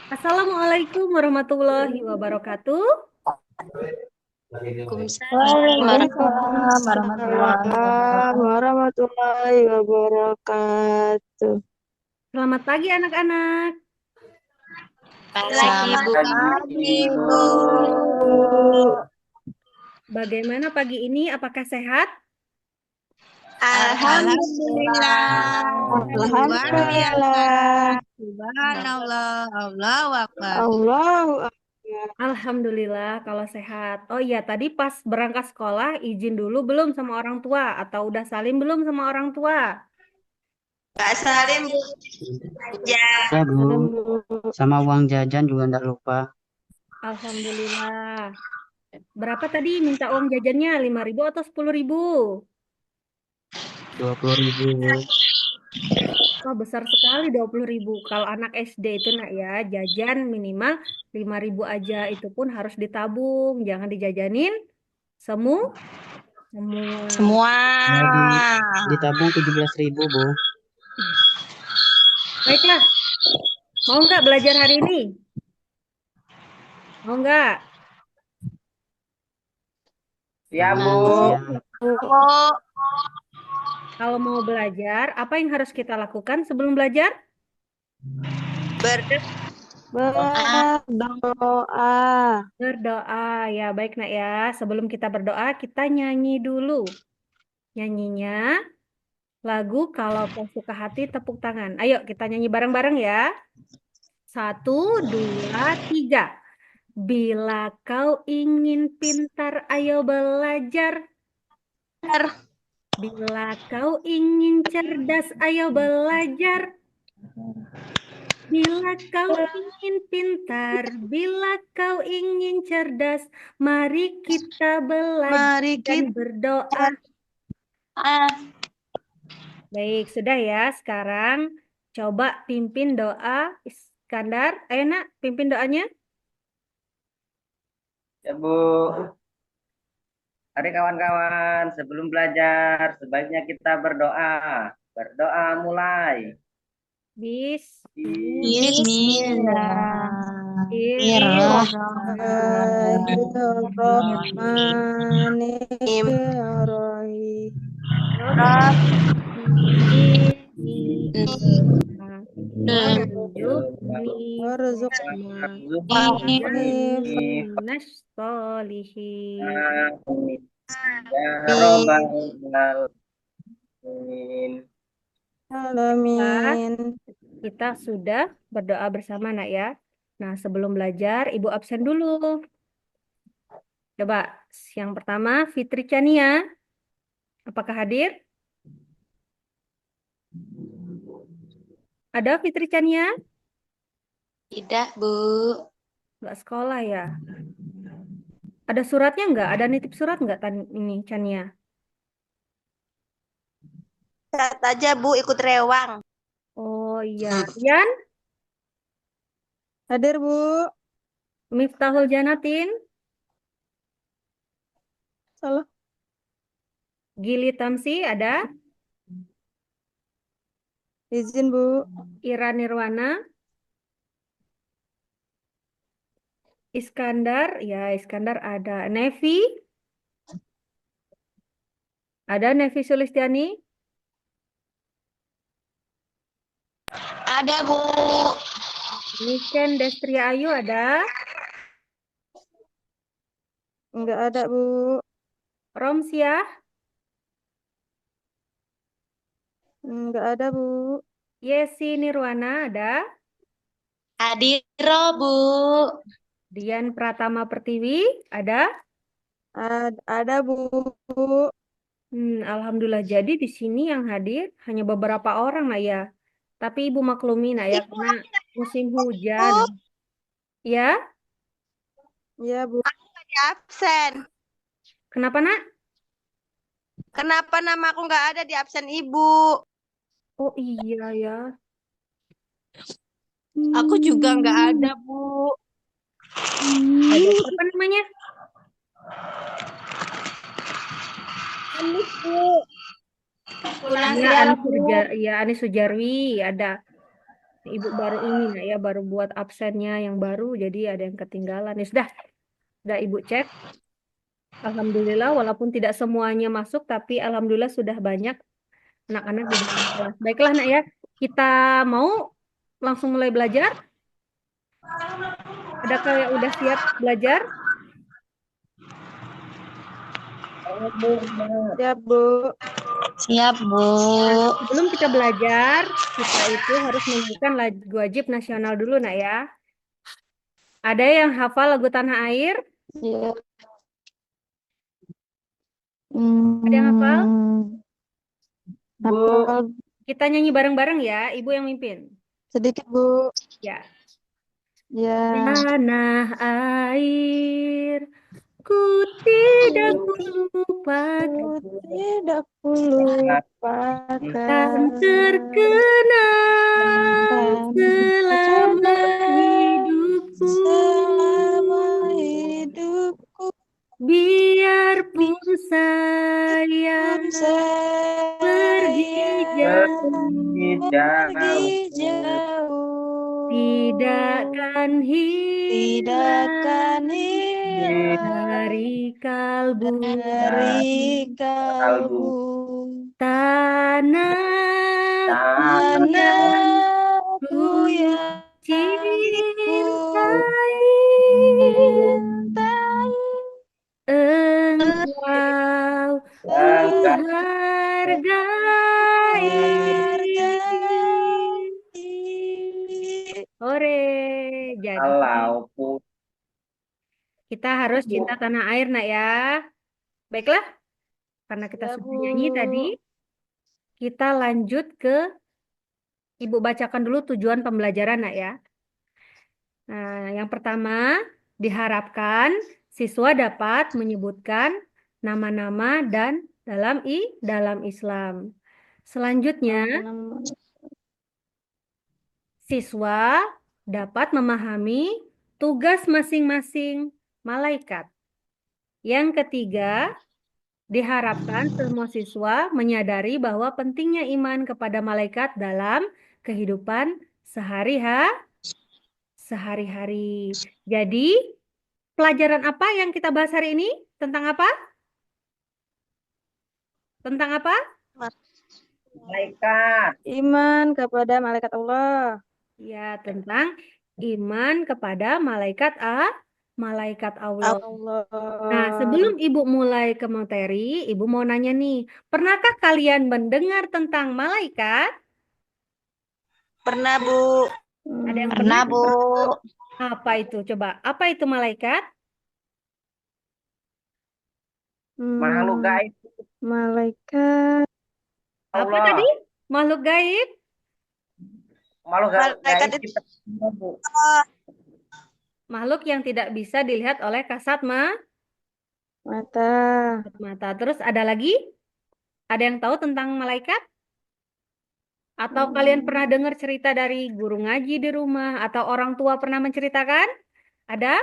Assalamualaikum warahmatullahi wabarakatuh. Waalaikumsalam Waalaikumsalam warahmatullahi wabarakatuh. warahmatullahi wabarakatuh. Selamat pagi anak-anak. Pagi, Selamat Bu. pagi, Ibu. Bu. Bagaimana pagi ini? Apakah sehat? Alhamdulillah. Luar biasa. Alhamdulillah. Subhanallah. Allahu Akbar. Allahu Akbar. Alhamdulillah kalau sehat. Oh iya, tadi pas berangkat sekolah izin dulu belum sama orang tua atau udah salim belum sama orang tua? Kak Salim, Bu. Ya. Ya Bu, Salim, Bu. sama uang jajan juga nggak lupa. Alhamdulillah. Berapa tadi minta uang jajannya? 5.000 atau 10.000? 20.000 Bu. Wah, besar sekali 20.000. Kalau anak SD itu nak ya, jajan minimal 5.000 aja. Itu pun harus ditabung. Jangan dijajanin semua. Semua. Semua. Ya, ditabung 17.000 Bu. Baiklah. Mau nggak belajar hari ini? Mau nggak? Ya, Bu. Ya, Kalau mau belajar, apa yang harus kita lakukan sebelum belajar? Berdoa. Berdoa. Ya, baik nak ya. Sebelum kita berdoa, kita nyanyi dulu. Nyanyinya lagu Kalau Kau Suka Hati Tepuk Tangan. Ayo kita nyanyi bareng-bareng ya. 1, 2, 3. Bila kau ingin pintar, ayo belajar. Bila kau ingin cerdas, ayo belajar. Bila kau ingin pintar, bila kau ingin cerdas, mari kita belajar dan berdoa. Baik, sudah ya. Sekarang coba pimpin doa Iskandar. Ayo nak, pimpin doanya. Ya Bu, hari kawan-kawan, sebelum belajar sebaiknya kita berdoa. Berdoa mulai. Ya Robbal Alamin. Alamin. Kita sudah berdoa bersama nak ya. Nah, sebelum belajar, Ibu absen dulu. Coba, yang pertama Fitri Chania. Apakah hadir? Ada Fitri Chania? Tidak, Bu. Nggak sekolah ya? Ada suratnya nggak? Ada nitip surat nggak ini Chania? Saat aja, Bu, ikut rewang. Oh iya. Yan? Hadir, Bu. Miftahul Janatin? Salah. Gili Tamsi ada? Izin, Bu. Ira Nirwana? Iskandar? Ya, Iskandar ada. Nevi? Ada Nevi Sulistiani? Ada, Bu. Niken Destria Ayu ada? Enggak ada, Bu. Romsiah? Enggak ada, Bu. Yesi Nirwana ada? Hadir, Bu. Dian Pratama Pertiwi ada? Ada, Bu. Alhamdulillah. Jadi di sini yang hadir hanya beberapa orang lah ya. Tapi Ibu maklumi nak ya, karena musim hujan. Ya, Iya, Bu. Absen. kenapa nak? Kenapa nama aku nggak ada di absen Ibu? Oh iya ya. Aku juga nggak ada, Bu. Ada siapa namanya? Anis, Bu. Ya, Anis Sujarwi ada. Ibu baru ini nak ya, baru buat absennya yang baru, jadi ada yang ketinggalan. Ya sudah Ibu cek. Alhamdulillah, walaupun tidak semuanya masuk, tapi alhamdulillah sudah banyak anak-anak di dalam kelas. Baiklah nak ya, kita mau langsung mulai belajar. Adakah yang udah siap belajar? Siap, Bu. Siap, Bu. Sebelum kita belajar, kita itu harus menyanyikan lagu wajib nasional dulu nak ya. Ada yang hafal lagu Tanah Air? Iya. Ada yang hafal? Hafal Kita nyanyi bareng-bareng ya, Ibu yang mimpin. sedikit, Bu. Ya. Ya. Tanah air, ku tidak lupakan, Ku tidak ku lupakan kan terkenal selama hidupku. selama hidupku. Biarpun saya pergi jauh, Pergi jauh, tidakkan hilang dari kalbu dari kalbu. Tanahku yang cintai, cintai, engkau menghargai. Ore, jadi Kalau pun kita harus cinta tanah air nak ya. Baiklah, karena kita Ya, sudah Bu. nyanyi tadi, kita lanjut ke Ibu bacakan dulu tujuan pembelajaran nak ya. Nah, yang pertama, diharapkan siswa dapat menyebutkan nama-nama dan dalam Islam. Selanjutnya, siswa dapat memahami tugas masing-masing malaikat. Yang ketiga, diharapkan semua siswa menyadari bahwa pentingnya iman kepada malaikat dalam kehidupan sehari-hari. Jadi, pelajaran apa yang kita bahas hari ini? Tentang apa? Tentang apa? malaikat. Iman kepada malaikat Allah. Ya, tentang iman kepada malaikat Allah. Nah, sebelum Ibu mulai ke materi, Ibu mau nanya nih, pernahkah kalian mendengar tentang malaikat? Pernah, Bu. Ada yang Pernah, Bu. Apa itu? Coba, apa itu malaikat? Makhluk gaib Malaikat. Apa Allah. tadi? Makhluk gaib? Makhluk Malaikat gaib itu- kita semua, Bu. Makhluk yang tidak bisa dilihat oleh kasat Mata. mata. Terus ada lagi? Ada yang tahu tentang malaikat? Atau kalian pernah dengar cerita dari guru ngaji di rumah? Atau orang tua pernah menceritakan? Ada?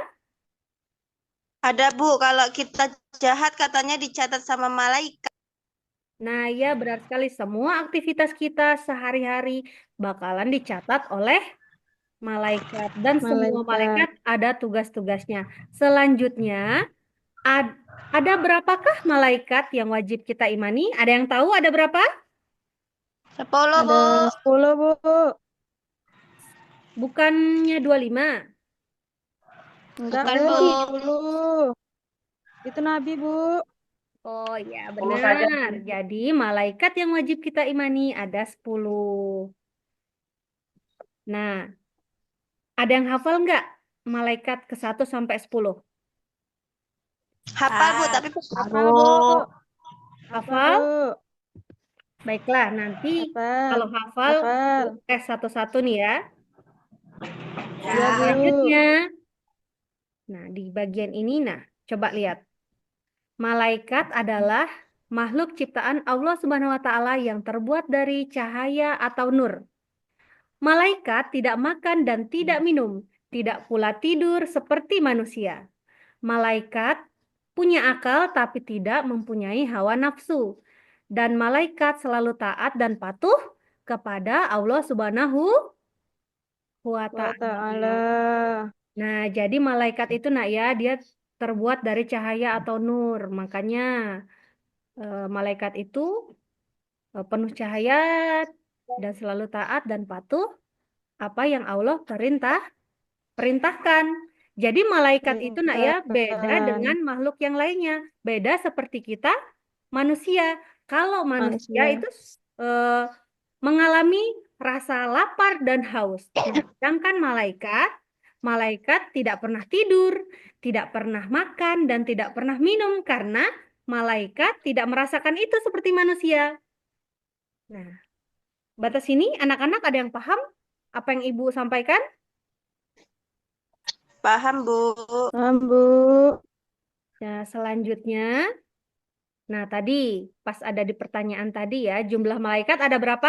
Ada, Bu. Kalau kita jahat katanya dicatat sama malaikat. Nah, ya benar sekali. Semua aktivitas kita sehari-hari bakalan dicatat oleh malaikat. Dan semua malaikat ada tugas-tugasnya. Selanjutnya, ada berapakah malaikat yang wajib kita imani? Ada yang tahu ada berapa? 10, Bu. 10, Bu. Bukannya 25? Enggak, Bukan, Bu. Bu. 10. Itu Nabi, Bu. Oh ya, 10 saja. benar. Jadi malaikat yang wajib kita imani ada 10. Nah, ada yang hafal nggak malaikat ke 1 sampai 10? Hafal, Bu, tapi Hafal, Bu? Hafal? Baiklah, nanti kalau hafal tes satu-satu nih ya. Ya, Bu. Selanjutnya, nah di bagian ini, coba lihat. Malaikat adalah makhluk ciptaan Allah Subhanahu wa Ta'ala yang terbuat dari cahaya atau nur. Malaikat tidak makan dan tidak minum, tidak pula tidur seperti manusia. Malaikat punya akal tapi tidak mempunyai hawa nafsu. Dan malaikat selalu taat dan patuh kepada Allah Subhanahu wa wa ta'ala. ta'ala. Nah, jadi malaikat itu nak ya, dia terbuat dari cahaya atau nur. Makanya malaikat itu penuh cahaya dan selalu taat dan patuh apa yang Allah perintahkan. Jadi malaikat itu nak ya beda dengan Perintahkan makhluk yang lainnya. Beda seperti kita manusia. Kalau manusia manusia. itu mengalami rasa lapar dan haus. Nah, sedangkan malaikat tidak pernah tidur, tidak pernah makan, dan tidak pernah minum karena malaikat tidak merasakan itu seperti manusia. Nah, batas ini anak-anak ada yang paham apa yang Ibu sampaikan? Paham, Bu. Paham, Bu. Nah, selanjutnya, nah tadi pas ada di pertanyaan tadi ya, jumlah malaikat ada berapa?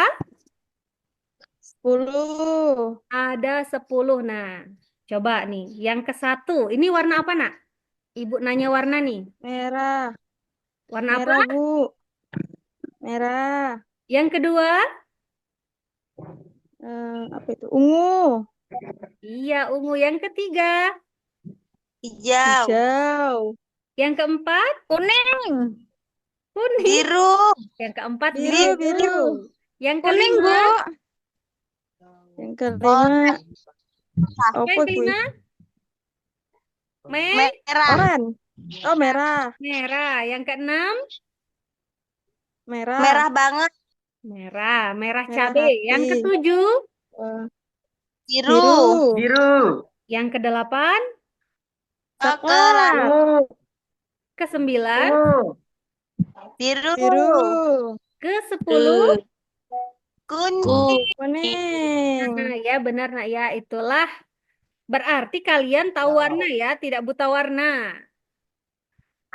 10. Ada 10. Nah, coba nih, yang ke-1, ini warna apa nak? Ibu nanya warna nih. Merah. Warna apa? Merah, Bu. Merah. Yang kedua? Apa itu? Ungu. Iya, ungu. Yang ketiga? Hijau. Hijau. Yang keempat? Kuning. Kuning. Biru. Yang keempat Biru, biru. Yang Kuning, kelima? Bu. Yang kelima. Apa Apa yang itu? kelima? Merah. Oran. Oh, merah. Merah. Yang keenam? Merah. Merah banget. Merah. Merah Merah cabai. hati. Yang ketujuh? Biru. Biru. Biru. Yang kedelapan? Coklat. Kesembilan? Biru. Biru. Kesepuluh? Kuning. Kuning. Nah, ya benar nak ya. Itulah berarti kalian tahu warna ya, tidak buta warna.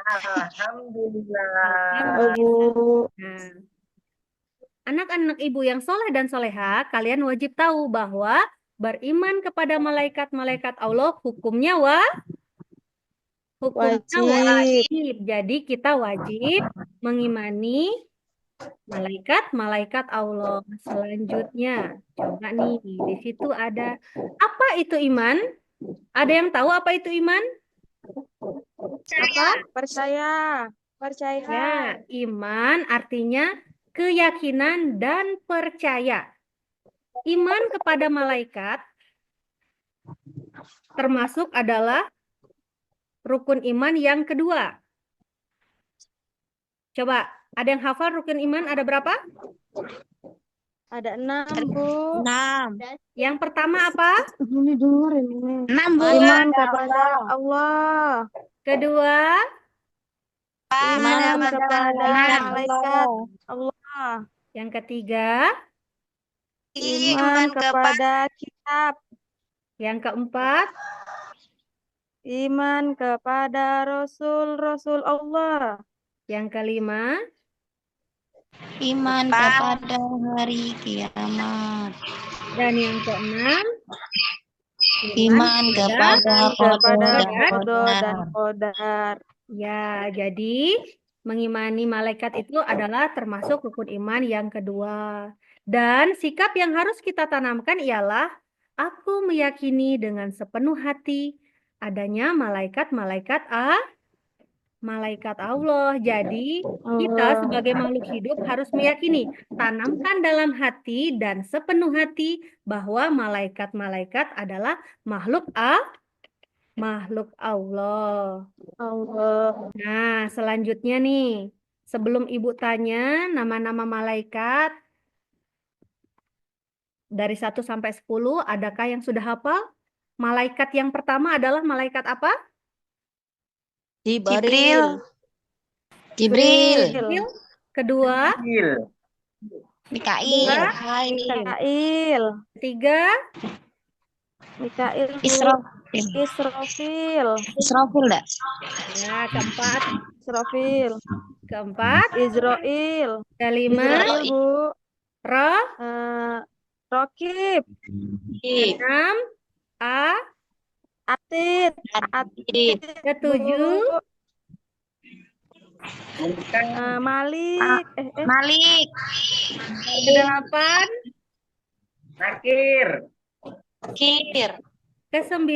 Alhamdulillah. Oh, Bu. Nah, anak-anak ibu yang soleh dan soleha, kalian wajib tahu bahwa beriman kepada malaikat-malaikat Allah hukumnya Wajib. wajib. Jadi kita wajib mengimani malaikat-malaikat Allah. Selanjutnya, coba nih di situ ada apa itu iman? Ada yang tahu apa itu iman? Apa? Percaya. Percaya. Ya, iman artinya keyakinan dan percaya. Iman kepada malaikat termasuk adalah rukun iman yang kedua. Coba, ada yang hafal rukun iman ada berapa? Ada 6, Bu. 6. Yang pertama apa? Ini dengerin ini. 6, Bu. Iman kepada Allah. Kedua, Iman kepada malaikat malaikat Allah. yang ketiga, Iman kepada kitab. yang keempat, Iman kepada Rasul-Rasul Allah. yang kelima, Iman kepada hari kiamat. dan yang keenam, Iman kepada Kepada qada dan qada dan qadar. qadar. ya, jadi mengimani malaikat itu adalah termasuk rukun iman yang kedua. Dan sikap yang harus kita tanamkan ialah aku meyakini dengan sepenuh hati adanya malaikat-malaikat malaikat Allah. Jadi kita sebagai makhluk hidup harus meyakini, tanamkan dalam hati dan sepenuh hati bahwa malaikat-malaikat adalah makhluk Allah. Allah. Nah, selanjutnya nih, sebelum Ibu tanya nama-nama malaikat dari 1 sampai 10, adakah yang sudah hafal? Malaikat yang pertama adalah malaikat apa? Jibril. Jibril. Kedua, Mikail. Mikail. ketiga, Mikail. Bu. Israfil. Israfil. Israfil enggak? ya keempat, Israfil. Israel. kelima, Israel, Bu. roh, Rokib. enam, Atid. Atid. ketujuh, Bu. Malik. Malik. kedelapan, Nakir. Kir. Ke-9,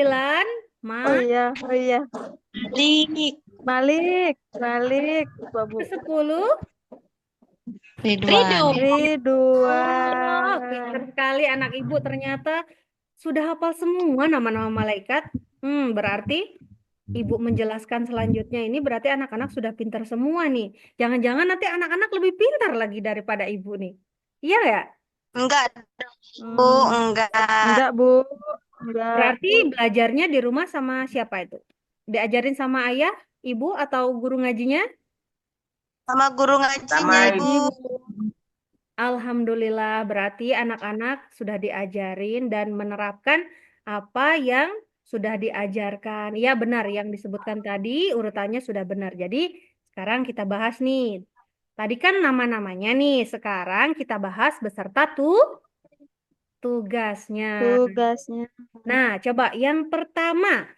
Oh iya, oh iya. Malik. Malik, Malik. Lupa, Bu. Ke-10. Ridwan. Oh, Ridwan. pintar sekali anak ibu ternyata sudah hafal semua nama-nama malaikat. Berarti ibu menjelaskan selanjutnya ini berarti anak-anak sudah pintar semua nih. Jangan-jangan nanti anak-anak lebih pintar lagi daripada ibu nih. Iya ya? Enggak, Bu, Hmm, enggak. enggak, Bu. Enggak. Berarti belajarnya di rumah sama siapa itu? Diajarin sama ayah, ibu, atau guru ngajinya? Sama guru Sama ngajinya, ibu. Ibu. Alhamdulillah, berarti anak-anak sudah diajarin dan menerapkan apa yang sudah diajarkan. Iya benar, yang disebutkan tadi urutannya sudah benar. Jadi sekarang kita bahas nih. Tadi kan nama-namanya nih, sekarang kita bahas beserta tugasnya. Tugasnya. Nah, coba yang pertama,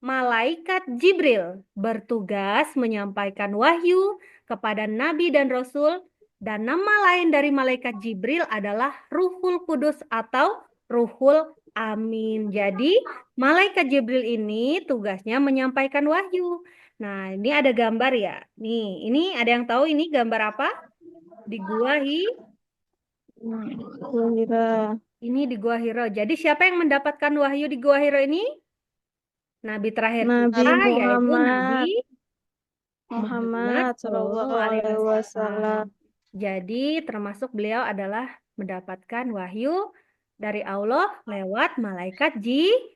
Malaikat Jibril bertugas menyampaikan wahyu kepada nabi dan rasul, dan nama lain dari malaikat Jibril adalah Ruhul Kudus atau Ruhul Amin. Jadi, malaikat Jibril ini tugasnya menyampaikan wahyu. Nah, ini ada gambar ya. Nih, ini ada yang tahu ini gambar apa? Di Gua Kira Ini di Gua Hiro. Jadi, siapa yang mendapatkan wahyu di Gua Hiro ini? Nabi terakhir Nabi kita, yaitu Muhammad. Nabi Muhammad Shallallahu Alaihi Wasallam. Jadi termasuk beliau adalah mendapatkan wahyu dari Allah lewat malaikat Jibril.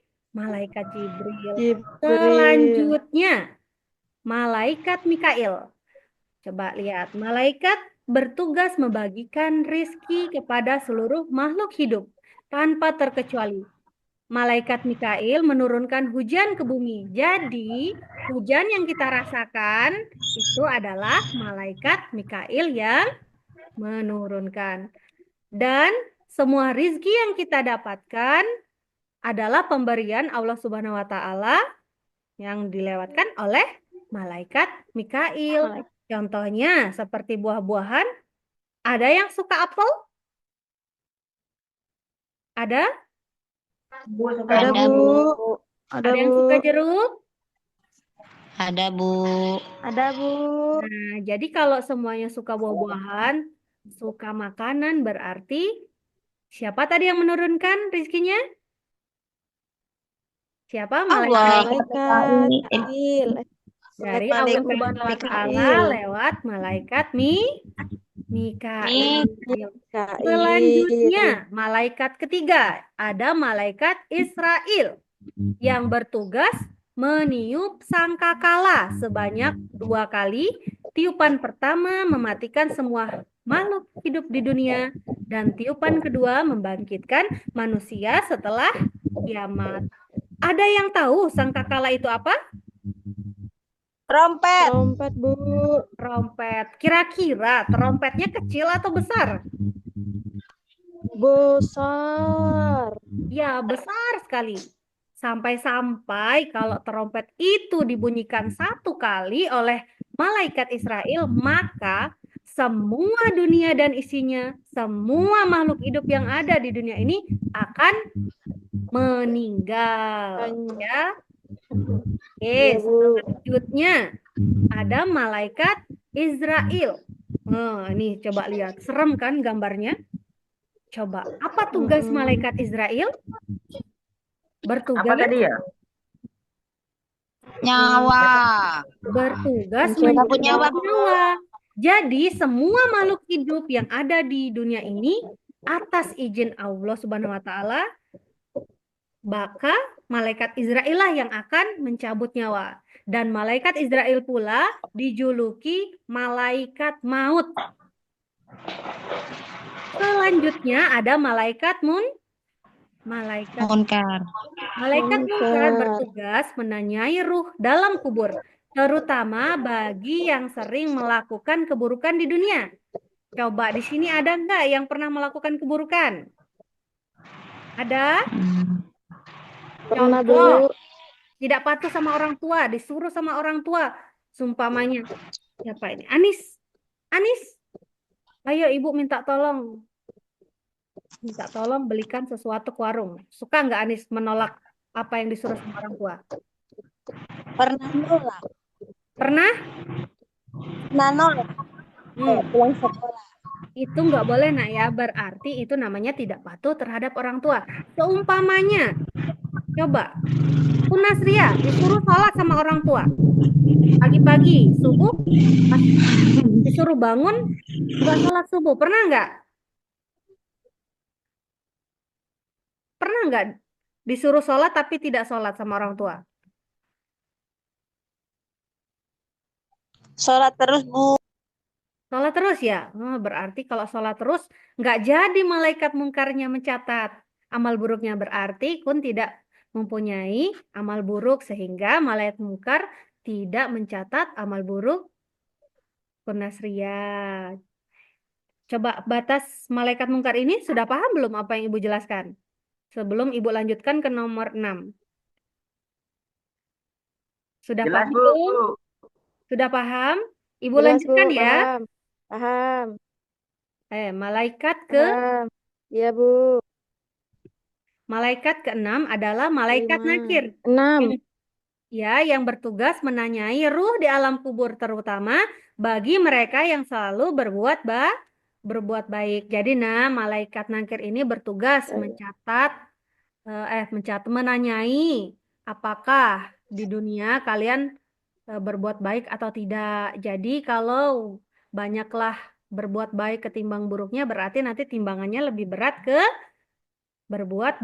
Jibril. Selanjutnya, malaikat Mikail. Coba lihat, malaikat bertugas membagikan rizki kepada seluruh makhluk hidup tanpa terkecuali. Malaikat Mikail menurunkan hujan ke bumi. Jadi, hujan yang kita rasakan itu adalah malaikat Mikail yang menurunkan. Dan semua rizki yang kita dapatkan adalah pemberian Allah Subhanahu wa Ta'ala yang dilewatkan oleh malaikat Mikail. Contohnya seperti buah-buahan. Ada yang suka apel? Ada? Ada, Bu. Ada yang suka jeruk? Ada, Bu. Ada, Bu. Nah, jadi kalau semuanya suka buah-buahan, suka makanan, berarti siapa tadi yang menurunkan rizkinya? Siapa? Malaikat Mikail. Dari Allah Subhanahu wa Ta'ala lewat malaikat Mikail. Selanjutnya, malaikat ketiga ada malaikat Israel yang bertugas meniup sangkakala sebanyak 2 kali. Tiupan pertama mematikan semua makhluk hidup di dunia, dan tiupan kedua membangkitkan manusia setelah kiamat. Ada yang tahu sangkakala itu apa? Trompet. Trompet, Bu. Trompet. Kira-kira trompetnya kecil atau besar? Besar. Ya, besar sekali. Sampai-sampai kalau trompet itu dibunyikan 1 kali oleh malaikat Israel, maka semua dunia dan isinya, semua makhluk hidup yang ada di dunia ini akan meninggal. Ya. Oke, selanjutnya ada malaikat Israel. Nah, ini coba lihat, serem kan gambarnya? Coba, apa tugas malaikat Israel? Bertugas Apa tadi ya? Nyawa. bertugas Mencabut mencabut nyawa. nyawa. Jadi semua makhluk hidup yang ada di dunia ini atas izin Allah Subhanahu wa Ta'ala, maka malaikat Israel lah yang akan mencabut nyawa. Dan malaikat Israel pula dijuluki malaikat maut. Selanjutnya ada malaikat Munkar. Malaikat Munkar bertugas menanyai ruh dalam kubur, terutama bagi yang sering melakukan keburukan di dunia. Coba di sini ada nggak yang pernah melakukan keburukan? Ada? Pernah, Contoh, Bu. tidak patuh sama orang tua, disuruh sama orang tua. Sumpamanya, siapa ini? Anis, ayo ibu minta tolong. minta tolong belikan sesuatu ke warung. Suka nggak Anis menolak apa yang disuruh sama orang tua? Pernah nolak. Pernah? Pernah nolak. Hmm. Pulang sekolah. Itu nggak boleh nak ya, berarti itu namanya tidak patuh terhadap orang tua. Seumpamanya, coba, Nasria disuruh sholat sama orang tua. Pagi-pagi, subuh, pas disuruh bangun, nggak sholat subuh. Pernah nggak? Pernah nggak disuruh sholat tapi tidak sholat sama orang tua? Sholat terus, Bu. Sholat terus ya? Oh, berarti kalau sholat terus nggak jadi malaikat mungkarnya mencatat amal buruknya, berarti kun tidak mempunyai amal buruk sehingga malaikat mungkar tidak mencatat amal buruk kun Nasria. Coba batas malaikat mungkar ini sudah paham belum apa yang Ibu jelaskan? Sebelum Ibu lanjutkan ke nomor 6. Sudah Jelas, paham Bu. belum? Sudah paham? Ibu Jelas, Bu. lanjutkan ya. Paham. Paham. Malaikat Paham. Iya, Bu. malaikat ke-6 adalah malaikat 5. nakir. 6. Yang bertugas menanyai ruh di alam kubur, terutama bagi mereka yang selalu berbuat baik. Jadi malaikat nakir ini bertugas menanyai apakah di dunia kalian berbuat baik atau tidak. Jadi kalau banyaklah berbuat baik ketimbang buruknya, berarti nanti timbangannya lebih berat ke berbuat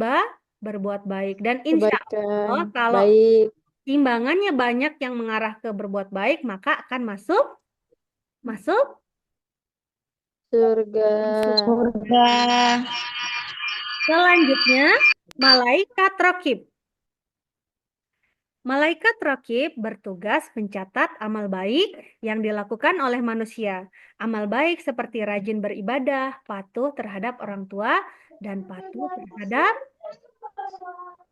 baik. Dan insya Allah Kebaikan. kalau Baik. timbangannya banyak yang mengarah ke berbuat baik, maka akan masuk Surga. Surga. selanjutnya malaikat raqib. Malaikat raqib bertugas mencatat amal baik yang dilakukan oleh manusia. Amal baik seperti rajin beribadah, patuh terhadap orang tua, dan patuh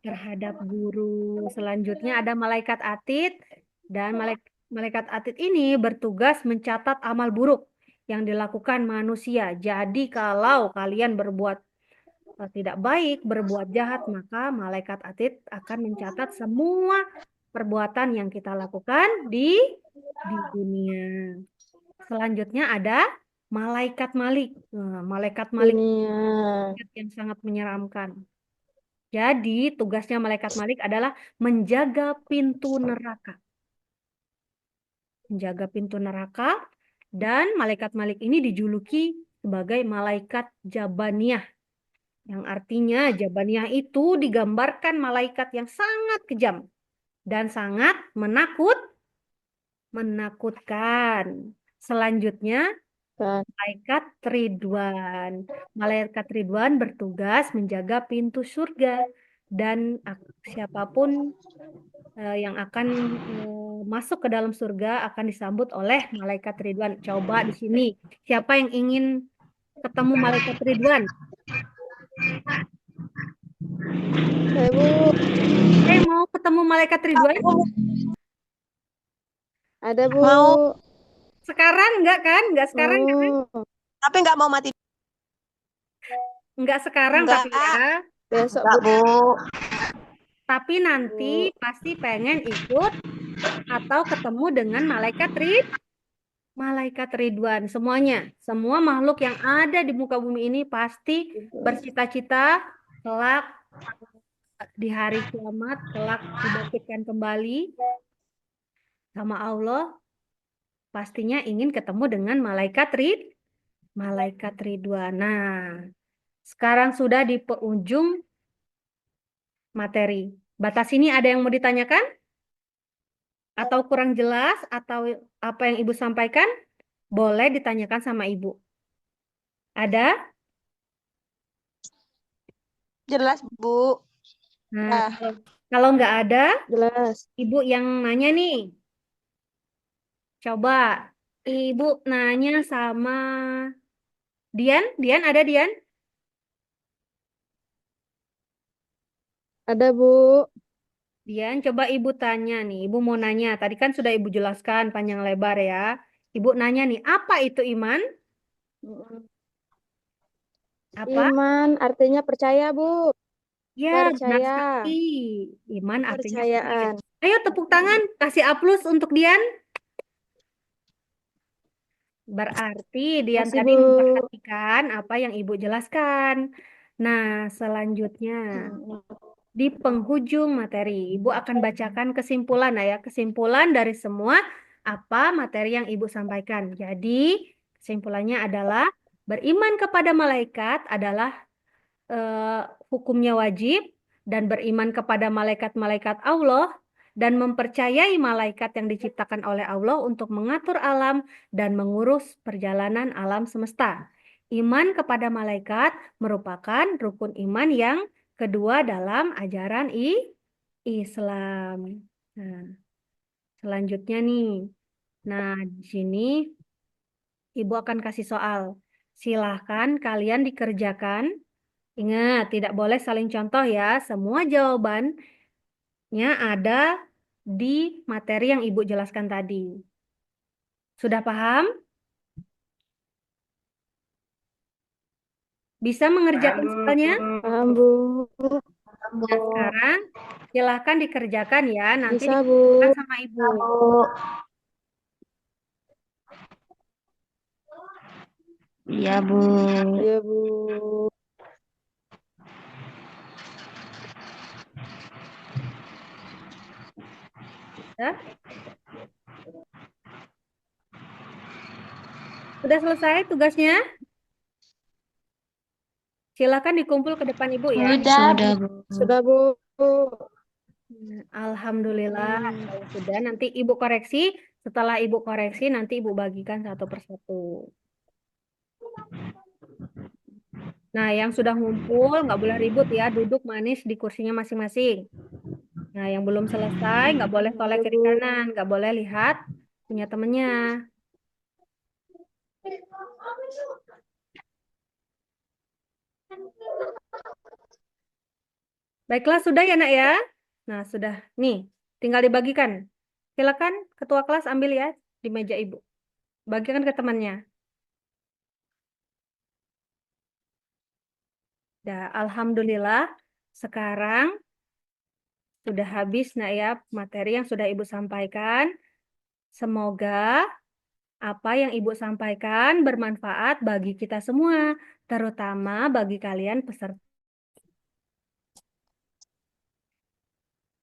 terhadap guru. Selanjutnya ada malaikat atid, dan malaikat atid ini bertugas mencatat amal buruk yang dilakukan manusia. Jadi kalau kalian berbuat tidak baik, berbuat jahat, maka malaikat atid akan mencatat semua perbuatan yang kita lakukan di dunia. Selanjutnya ada malaikat malik. Malaikat malik Dunia. yang sangat menyeramkan. Jadi tugasnya malaikat malik adalah menjaga pintu neraka. Menjaga pintu neraka, dan malaikat malik ini dijuluki sebagai malaikat Jabaniyah. Yang artinya Jabaniyah itu digambarkan malaikat yang sangat kejam dan sangat menakutkan. Selanjutnya malaikat Ridwan. Malaikat Ridwan bertugas menjaga pintu surga, dan siapapun yang akan masuk ke dalam surga akan disambut oleh malaikat Ridwan. Coba di sini, siapa yang ingin ketemu malaikat Ridwan? Saya, Bu. Mau ketemu malaikat Ridwan? Ada, Bu. Mau. Sekarang enggak kan? Enggak sekarang kan? Oh. Tapi nggak mau mati. Enggak sekarang Enggak. tapi ya. Besok, Nggak, Bu. Bu. Tapi nanti pasti pengen ikut atau ketemu dengan malaikat Ridwan. Semuanya, semua makhluk yang ada di muka bumi ini pasti bercita-cita kelak di hari kiamat, kelak dibangkitkan kembali sama Allah, pastinya ingin ketemu dengan malaikat Ridwan. Nah, sekarang sudah di penghujung materi. Batas ini ada yang mau ditanyakan? Atau kurang jelas? Atau apa yang Ibu sampaikan? Boleh ditanyakan sama Ibu. Ada? Jelas, Bu. Nah, kalau nggak ada, Jelas. Ibu yang nanya nih. Coba Ibu nanya sama Dian. Dian, ada Dian? Ada, Bu. Dian, coba Ibu tanya nih. Ibu mau nanya. Tadi kan sudah Ibu jelaskan panjang lebar ya. Ibu nanya nih, apa itu iman? Apa? Iman artinya percaya, Bu. Ya, benar Percaya. sekali. Iman artinya percaya. Kepercayaan. Ayo tepuk tangan, kasih A+ untuk Dian. Berarti Dian Kasih, tadi Bu. memperhatikan apa yang Ibu jelaskan. Nah, selanjutnya di penghujung materi, Ibu akan bacakan kesimpulan ya, kesimpulan dari semua apa materi yang Ibu sampaikan. Jadi, kesimpulannya adalah beriman kepada malaikat adalah eh, hukumnya wajib dan beriman kepada malaikat-malaikat Allah dan mempercayai malaikat yang diciptakan oleh Allah untuk mengatur alam dan mengurus perjalanan alam semesta. Iman kepada malaikat merupakan rukun iman yang kedua dalam ajaran Islam. Nah, selanjutnya nih. Nah, di sini Ibu akan kasih soal. Silahkan kalian dikerjakan. Ingat, tidak boleh saling contoh ya. Semua jawabannya ada di materi yang Ibu jelaskan tadi. Sudah paham? Bisa mengerjakan soalnya? Paham, Bu. Nah, sekarang silahkan dikerjakan ya. Nanti Bisa, Bu. dikerjakan sama Ibu. Iya, Bu. Iya, Bu. Ya? Sudah selesai tugasnya? Silakan dikumpul ke depan Ibu ya. Sudah, Bu. Sudah, Bu. Alhamdulillah, kalau sudah nanti Ibu koreksi. Setelah Ibu koreksi, nanti Ibu bagikan satu persatu. Nah, yang sudah ngumpul nggak boleh ribut ya, duduk manis di kursinya masing-masing. Nah, yang belum selesai nggak boleh toleh kiri kanan, nggak boleh lihat punya temennya. Baiklah, sudah ya nak ya. Nah, sudah. Nih, tinggal dibagikan. Silakan ketua kelas ambil ya di meja Ibu. Bagikan ke temannya. Dah, alhamdulillah. Sekarang sudah habis nak ya materi yang sudah Ibu sampaikan. Semoga apa yang Ibu sampaikan bermanfaat bagi kita semua, terutama bagi kalian peserta.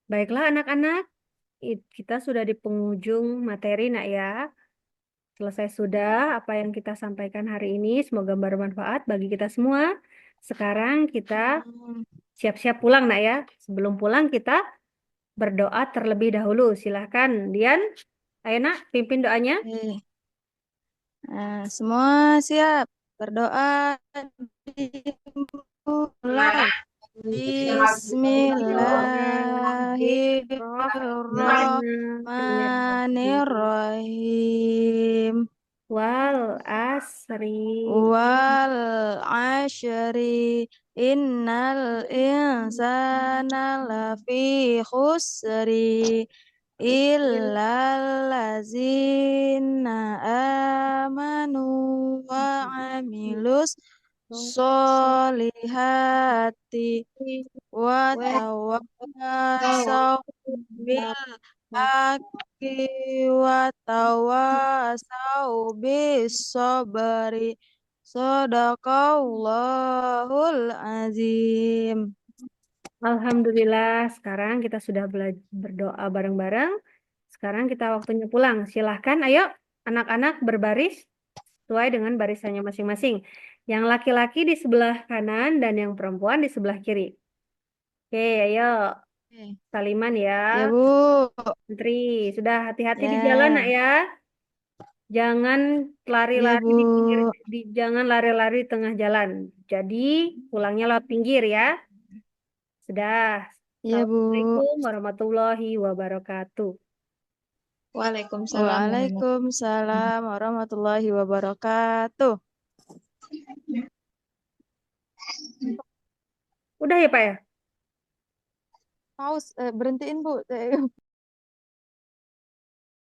Baiklah anak-anak, kita sudah di penghujung materi nak ya. Selesai sudah apa yang kita sampaikan hari ini, semoga bermanfaat bagi kita semua. Sekarang kita siap-siap pulang nak ya. Sebelum pulang kita berdoa terlebih dahulu. Silahkan Dian, ayo nak pimpin doanya. Oke. Nah, semua siap berdoa dimulai. Bismillahirrahmanirrahim. Wal asri. Wal ashri innal insana lafi khusri illal ladzina amanu wa amilus solihati wa tawasaw bil haqqi wa tawasaw bis sabri. Sadaqallahul azim. Alhamdulillah, sekarang kita sudah berdoa bareng-bareng. Sekarang kita waktunya pulang. Silahkan, ayo anak-anak berbaris sesuai dengan barisannya masing-masing. Yang laki-laki di sebelah kanan dan yang perempuan di sebelah kiri. Oke, ayo. Saliman ya. Ya, Bu. Menteri, sudah hati-hati di Ya. jalan nak ya. Jangan lari-lari Ya, di pinggir, Bu. jangan lari-lari di tengah jalan. Jadi pulangnya lewat pinggir ya. Sudah. Ya, Bu. Assalamualaikum warahmatullahi wabarakatuh. Waalaikumsalam warahmatullahi wabarakatuh. Udah ya Pak ya? Pause, berhentiin Bu.